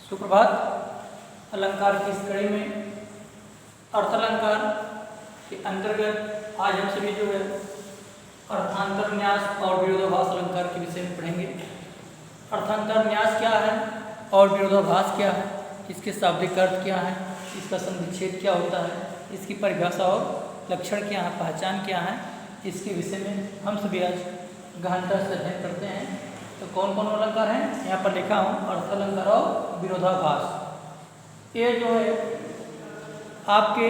सुप्रभात। अलंकार की इस कड़ी में अर्थालंकार के अंतर्गत आज हम सभी जो है अर्थांतरन्यास और विरोधाभास अलंकार के विषय में पढ़ेंगे। अर्थांतरन्यास क्या है और विरोधाभास क्या है, इसके शाब्दिक अर्थ क्या है, इसका संधिच्छेद क्या होता है, इसकी परिभाषा और लक्षण क्या है, पहचान क्या है, इसके विषय में हम सभी आज गहनता से अध्ययन करते हैं। तो कौन कौन अलंकार हैं यहाँ पर लिखा हूँ, अर्थालंकार और विरोधाभास। ये जो है आपके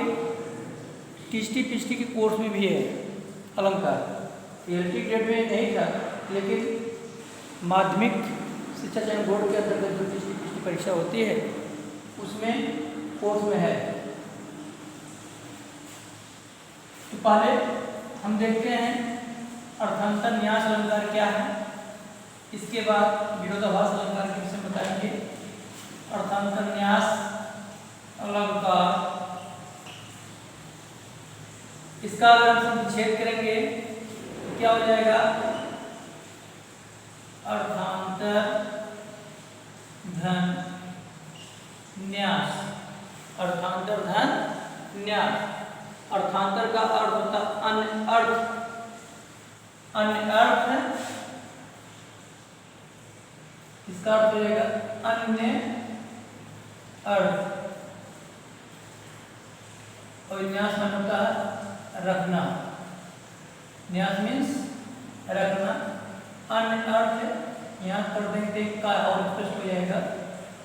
टीचटी के कोर्स में भी है अलंकार। एलटी ग्रेड में नहीं था, लेकिन माध्यमिक शिक्षा चयन बोर्ड के अंतर्गत जो टीचटी परीक्षा होती है उसमें कोर्स में है। तो पहले हम देखते हैं अर्थांतरन्यास अलंकार क्या है, इसके बाद विरोधाभास अलंकार के विषय में बताएंगे। अर्थांतरन्यास अलंकार, इसका अगर हम संक्षेप करेंगे तो क्या हो जाएगा, अर्थांतर धन न्यास। अर्थांतर धन न्यास, अर्थांतर का अर्थ होता अन्य अर्थ, अन्य अर्थ, इसका अर्थ हो जाएगा अन्य अर्थ, और न्यास मान होता है रखना। न्यास मीन्स रखना। अन्य अर्थ यहाँ कर देंगे का और स्पष्ट हो जाएगा।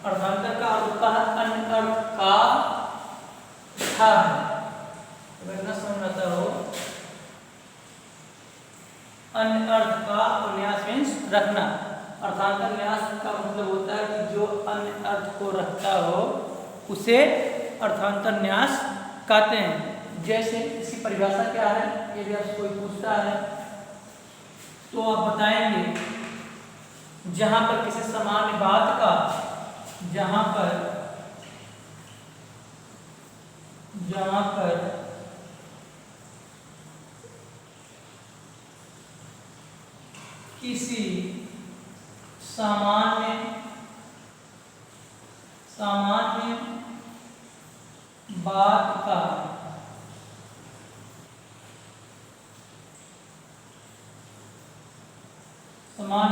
अर्थांतर का अर्थ होता है अन्य अर्थ का था। अगर न समझ आता हो, अन्य अर्थ का और न्यास मीन्स रखना। अर्थांतर न्यास का मतलब होता है कि जो अन्य अर्थ को रखता हो उसे अर्थांतर न्यास कहते हैं। जैसे इसकी परिभाषा क्या है, यदि आपसे कोई पूछता है तो आप बताएंगे जहां पर किसी सामान्य बात का, जहां पर किसी सामान्य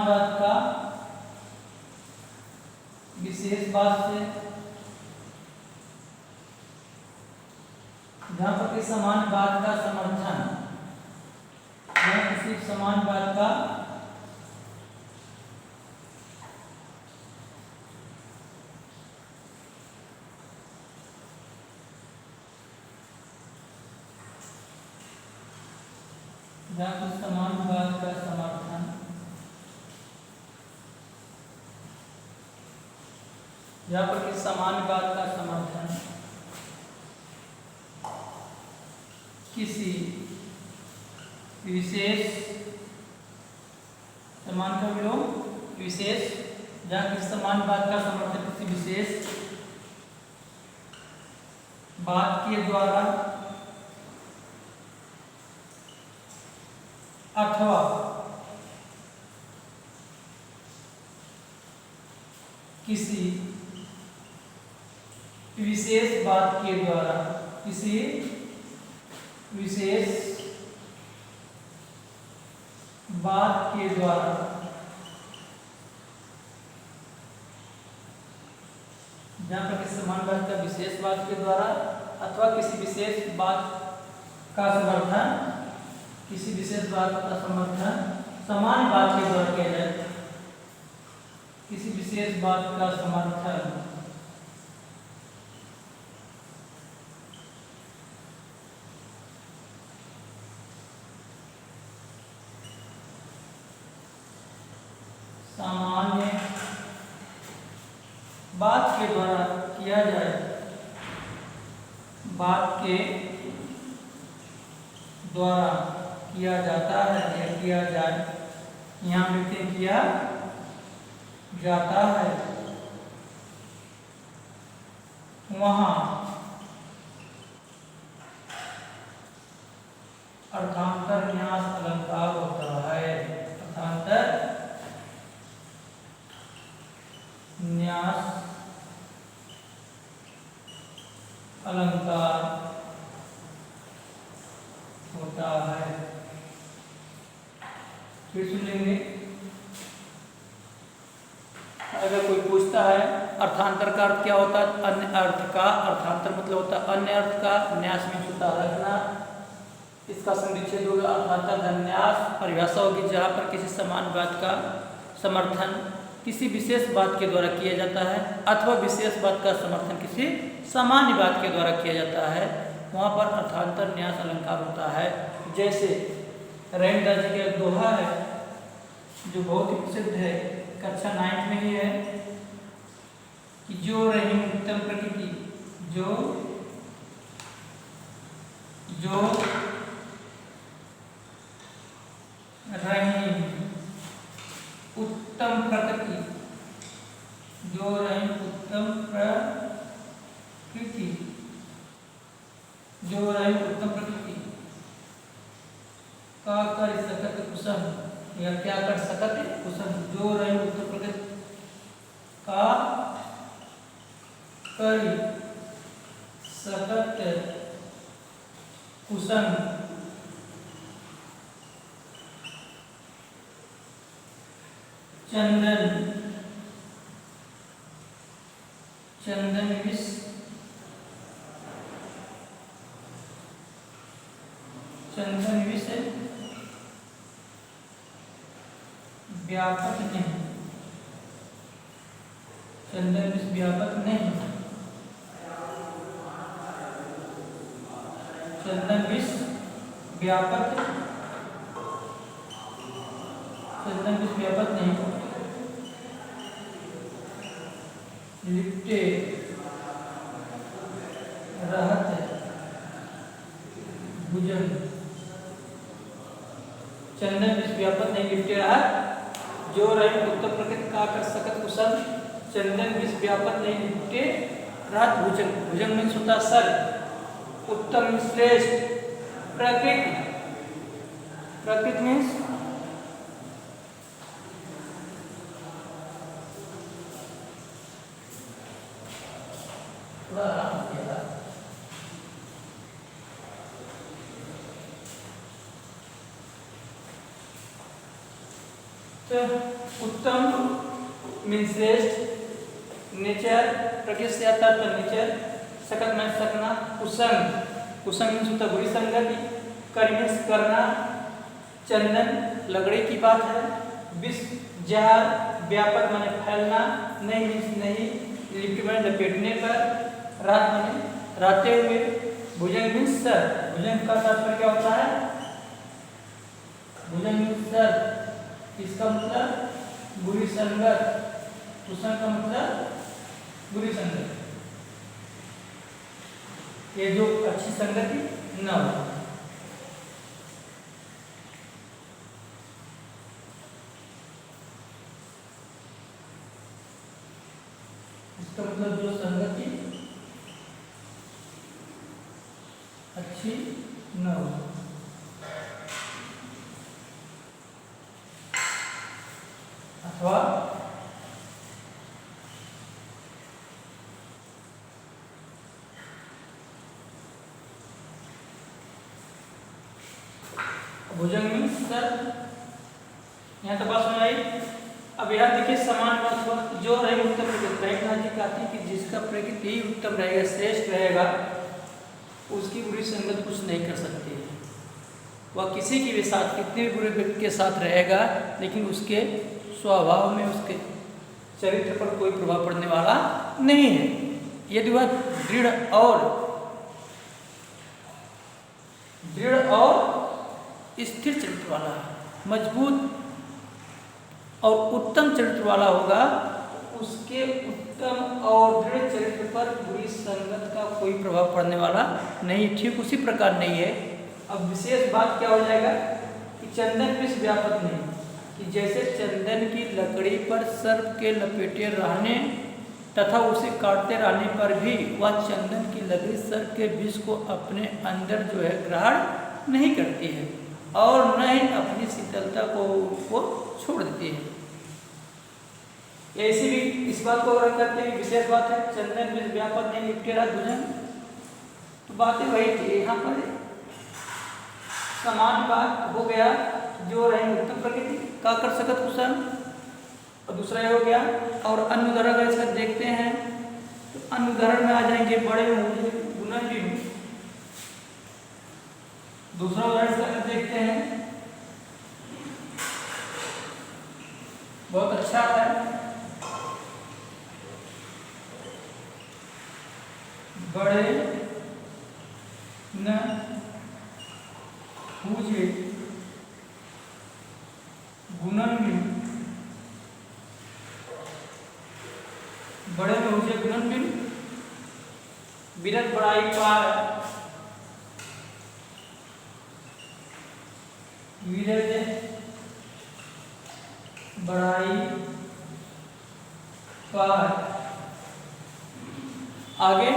बात का विशेष बात से, जहां पर किसी समान बात का समर्थन, या किसी समान बात का समान बात का समर्थन, जहाँ पर किसी समान बात का समर्थन किसी विशेष, समान का विलोम विशेष, जहाँ किसी समान बात का समर्थन किसी विशेष बात के द्वारा अथवा किसी विशेष बात के द्वारा, किसी विशेष बात के द्वारा जहाँ पर किसी समान बात का विशेष बात के द्वारा अथवा किसी विशेष बात का समर्थन, किसी विशेष बात का समर्थन समान बात के द्वारा किया जाए। किसी विशेष बात का समर्थन सामान्य बात के द्वारा किया जाए, बात के द्वारा किया जाता है या किया जाए, यहाँ लिखते किया जाता है, वहाँ अर्थांतरन्यास अलंकार होता है। अर्थांतर न्यास अलंकार होता है। फिर सुन लेंगे। अगर कोई पूछता है अर्थांतर का अर्थ क्या होता है, अन्य अर्थ का अर्थांतर मतलब होता है अन्य अर्थ का, न्यास में होता है रखना, इसका संविच्छेद होगा। अर्थांतर न्यास परिभाषा होगी जहाँ पर किसी समान बात का समर्थन किसी विशेष बात के द्वारा किया जाता है अथवा विशेष बात का समर्थन किसी सामान्य बात के द्वारा किया जाता है, वहाँ पर अर्थांतर न्यास अलंकार होता है। जैसे रहीमदास जी का एक दोहा है जो बहुत ही प्रसिद्ध है, कक्षा 9 में ही है कि जो रहीम उत्तम प्रकृति, जो रहीम उत्तम प्रकृति, जो रहीम उत्तम प्रकृति, जो रहीम उत्तम प्रकृति का कर सकत कुसुम, या क्या कर सकत कुसुम, जो रहीम उत्तम प्रकृति का कर सकत कुसुम, चंदन विष व्यापक नहीं, चंदन विष व्यापक नहीं, चंदन विष व्यापक नहीं, लिपटे रहत भुजंग, चंदन विष व्यापक नहीं लिपटे रहत, जो रहीम उत्तम प्रकृति का कर सकत कुसुम, चंदन विष व्यापक नहीं लिपटे रहत भुजंग। भुजंग मीन्स होता सर, उत्तम श्रेष्ठ, प्रकृति मीन्स उत्तम मीन्स श्रेष्ठ, नेचर प्रकृति से आता है नेचर, सकत मीन्स सकना, कुसंग, कुसंग मीन्स होता बुरी संगति, कर मीन्स करना, चंदन लकड़ी की बात है, विष जहर, व्यापक माने फैलना, नहीं मीन्स नहीं, लिपट माने लपेटने पर, रात माने राते हुए, भुजंग मीन्स सर, भुजंग का तात्पर्य क्या होता है, भुजंग मीन्स सर, इसका मतलब बुरी संगत, कुसंग का मतलब बुरी संगत, ये जो अच्छी संगति न हो। इसका मतलब जो संगति अच्छी न हो। अथवा भुजंग मीन्स सर, यहाँ तो बात सुनाई। अब यहाँ देखिए समान बात हुआ, जो रहीम उत्तम प्रकृति, रहीमनाथ जी कहते हैं कि जिसका प्रकृति ही उत्तम रहेगा, श्रेष्ठ रहेगा, उसकी बुरी संगत कुछ नहीं कर सकती है। वह किसी के भी साथ, कितने भी बुरे व्यक्ति के साथ रहेगा, लेकिन उसके स्वभाव में, उसके चरित्र पर कोई प्रभाव पड़ने वाला नहीं है, यदि वह दृढ़ और स्थिर चरित्र वाला है, मजबूत और उत्तम चरित्र वाला होगा, उसके उत्तम और दृढ़ चरित्र पर बुरी संगत का कोई प्रभाव पड़ने वाला नहीं। ठीक उसी प्रकार नहीं है। अब विशेष बात क्या हो जाएगा कि चंदन विष व्यापक नहीं, कि जैसे चंदन की लकड़ी पर सर्प के लपेटे रहने तथा उसे काटते रहने पर भी वह चंदन की लकड़ी सर्प के विष को अपने अंदर जो है ग्रहण नहीं करती है और न ही अपनी शीतलता को छोड़ देती है। ऐसी भी इस बात को ग्रहण करते हुए विशेष बात है, चंदन विष व्यापक नहीं लिपटे रहत भुजंग, तो बातें वही थी। यहाँ पर समान बात हो गया जो रहेंगे उत्तम प्रकृति का कर सकत कुशल, और दूसरा ये हो गया। और अन्य उदाहरण अगर इसका देखते हैं तो अन्य उदाहरण में आ जाएंगे बड़े होंगे गुणन भी। दूसरा उदाहरण इसका अगर देखते हैं बहुत अच्छा है। बड़े न हुए गुणन में, बड़े में हुए गुणन में बिरत बड़ाई पार, विरत बड़ाई पार। आगे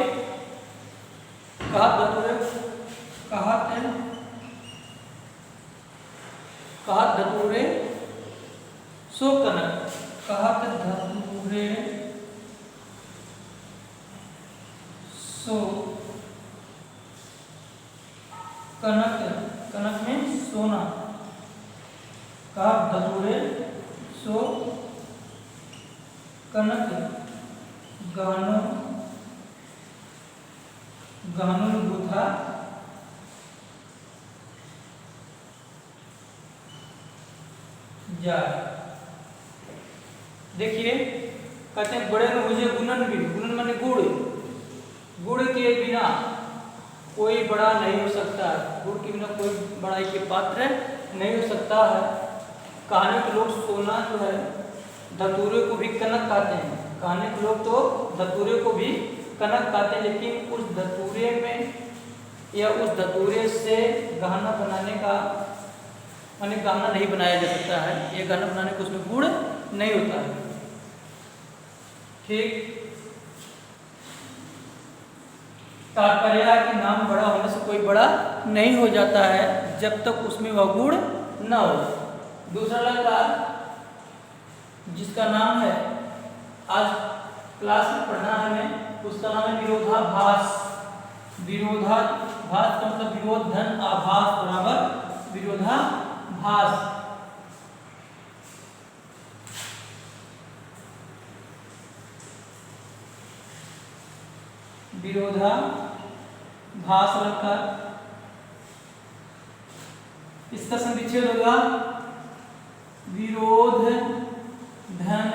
कहत धतूरे, कहत धतूरे सो कनक, कहत धतूरे सो कनक, कनक में सोना, कहत धतूरे सो कनक गहनो, गहनो बुधा जाए। देखिए कहते हैं बड़े में मुझे गुणन भी, गुणन माने गुड़, गुड़ के बिना कोई बड़ा नहीं हो सकता है, गुड़ के बिना कोई बड़ाई के पात्र नहीं हो सकता है। कहने के लोग सोना जो है धतूरे को भी कनक कहते हैं, कहने के लोग तो धतूरे को भी कनक कहते हैं, लेकिन उस धतूरे में या उस धतूरे से गहना बनाने का माने गहना नहीं बनाया जा सकता है। ये गहना बनाने को उसमें गुड़ नहीं होता है। ठीक, तात्पर्य है कि नाम बड़ा होने से कोई बड़ा नहीं हो जाता है जब तक उसमें वह गुण न हो। दूसरा अलंकार जिसका नाम है आज क्लास में पढ़ना है हमें, उसका नाम है विरोधाभास। विरोधाभास का मतलब विरोध धन आभास बराबर विरोधाभास। विरोधाभास अलंकार, इसका संविच्छेद होगा विरोध धन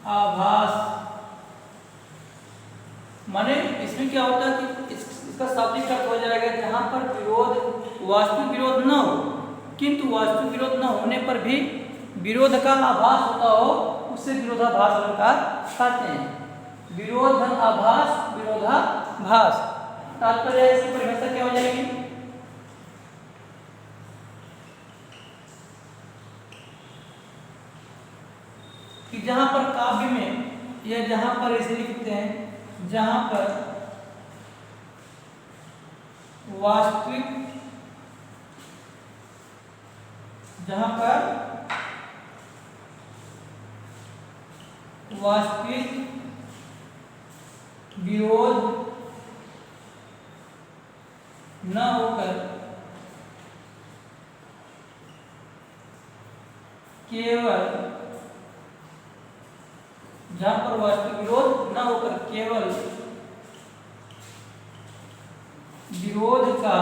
आभास। माने इसमें क्या होता है कि इसका शाब्दिक अर्थ हो जाएगा जहां पर विरोध वास्तविक विरोध न हो, किंतु वास्तविक विरोध न होने पर भी विरोध का आभास होता हो, उससे विरोधाभास अलंकार कहते हैं। विरोध धन आभास विरोधाभास। तात्पर्य इसकी परिभाषा क्या हो जाएगी? कि जहां पर काव्य में या जहां पर ऐसे लिखते हैं जहां पर वास्तविक, जहां पर वास्तविक विरोध न होकर केवल, जहां पर वास्तविक विरोध न होकर केवल विरोध का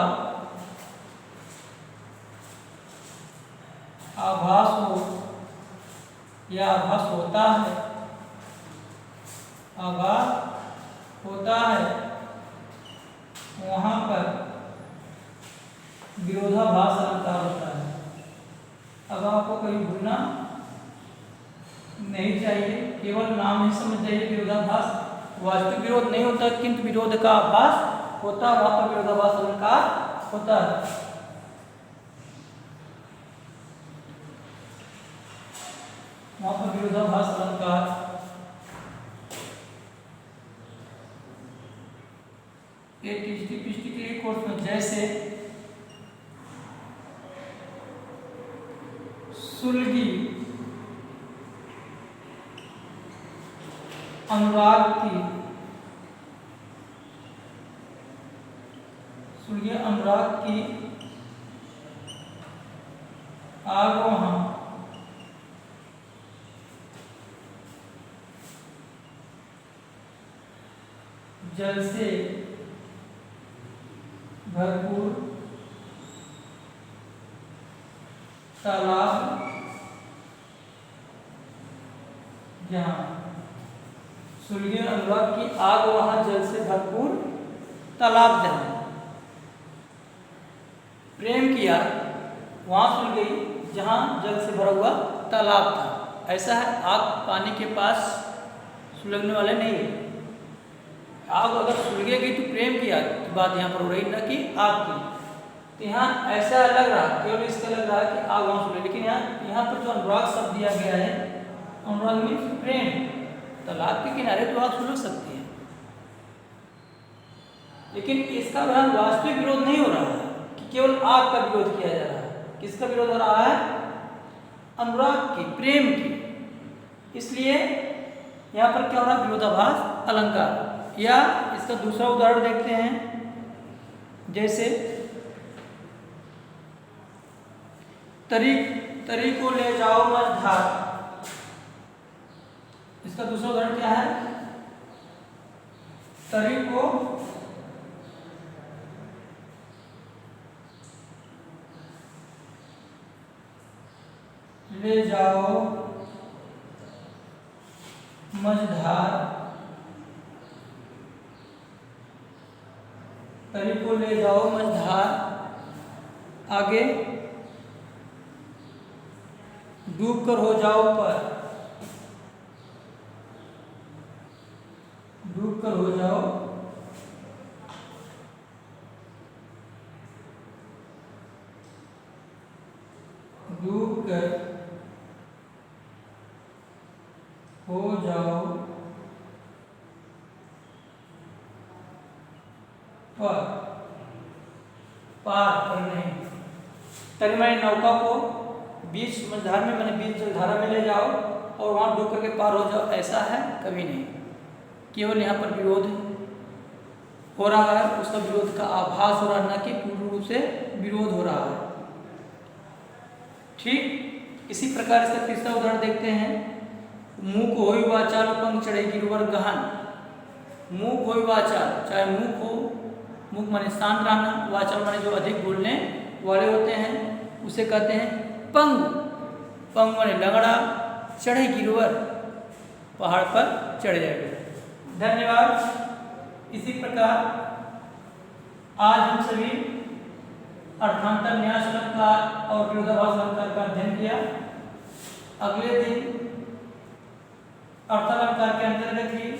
आभास हो या आभास होता है, आभास होता है, वहां पर विरोधाभास अलंकार होता है। अब आपको कहीं भूलना नहीं चाहिए, केवल नाम ही समझ जाइए विरोधाभास। वास्तविक विरोध नहीं होता किंतु विरोध का आभास होता है, वहां पर विरोधाभास अलंकार होता है। वहां पर विरोधाभास अलंकार के कोर्स में जैसे सुलगी अनुराग की सूर्य अनुराग की आग वहाँ जल से भरपूर तालाब जहाँ। सूर्य अनुराग की आग वहाँ जल से भरपूर तालाब जहाँ। प्रेम की आग वहाँ सुलग गई जहाँ जल से भरा हुआ तालाब था। ऐसा है, आग पानी के पास सुलगने वाले नहीं है। आग अगर सुलगेगी तो प्रेम की आग की बात यहाँ पर हो रही, न कि आग की। तो यहाँ ऐसा लग रहा, केवल इसका लग रहा है कि आग वहाँ सुलगे, लेकिन यहाँ पर जो अनुराग शब्द दिया गया है, अनुराग मीन्स प्रेम। तालाब के किनारे तो आग सुलग सकती है, लेकिन इसका वास्तविक विरोध नहीं हो रहा है कि केवल आग का विरोध किया जा रहा है। किसका विरोध हो रहा है? अनुराग की, प्रेम की। इसलिए यहाँ पर क्या हो रहा है? विरोधाभास अलंकार। या इसका दूसरा उदाहरण देखते हैं, जैसे तरी को ले जाओ मझधार। इसका दूसरा उदाहरण क्या है? तरी को ले जाओ मझधार। तरी को ले जाओ मझधार। आगे डूब कर हो जाओ पर। डूब कर हो जाओ डूब कर हो जाओ पर। पार पर नहीं। तरी मैंने नौका को बीच मझधार में, मैंने बीच जलधारा में ले जाओ और वहां डूब करके पार हो जाओ, ऐसा है कभी नहीं। केवल यहाँ पर विरोध हो रहा है, उसका विरोध का आभास हो रहा है, न कि पूर्ण रूप से विरोध हो रहा है। ठीक इसी प्रकार इसका तीसरा उदाहरण देखते हैं। मुख होई वाचाल पंख चढ़े गिरवर गहन। मुख होई वाचाल, चाहे मुख हो, मुख माने शांत रहना, वाचाल माने जो अधिक बोलने वाले होते हैं, उसे कहते हैं पंग। पंग माने लंगड़ा, चढ़े गिरवर, पहाड़ पर चढ़ जाएगा। धन्यवाद। इसी प्रकार आज हम सभी अर्थांतर, न्यास अलंकार और विरोधाभास अलंकार का अध्ययन किया। अगले दिन अर्थालंकार के अंतर्गत ही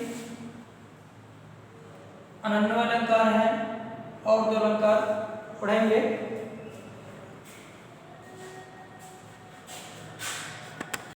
अनन्वय अलंकार है और दो अलंकार पढ़ेंगे।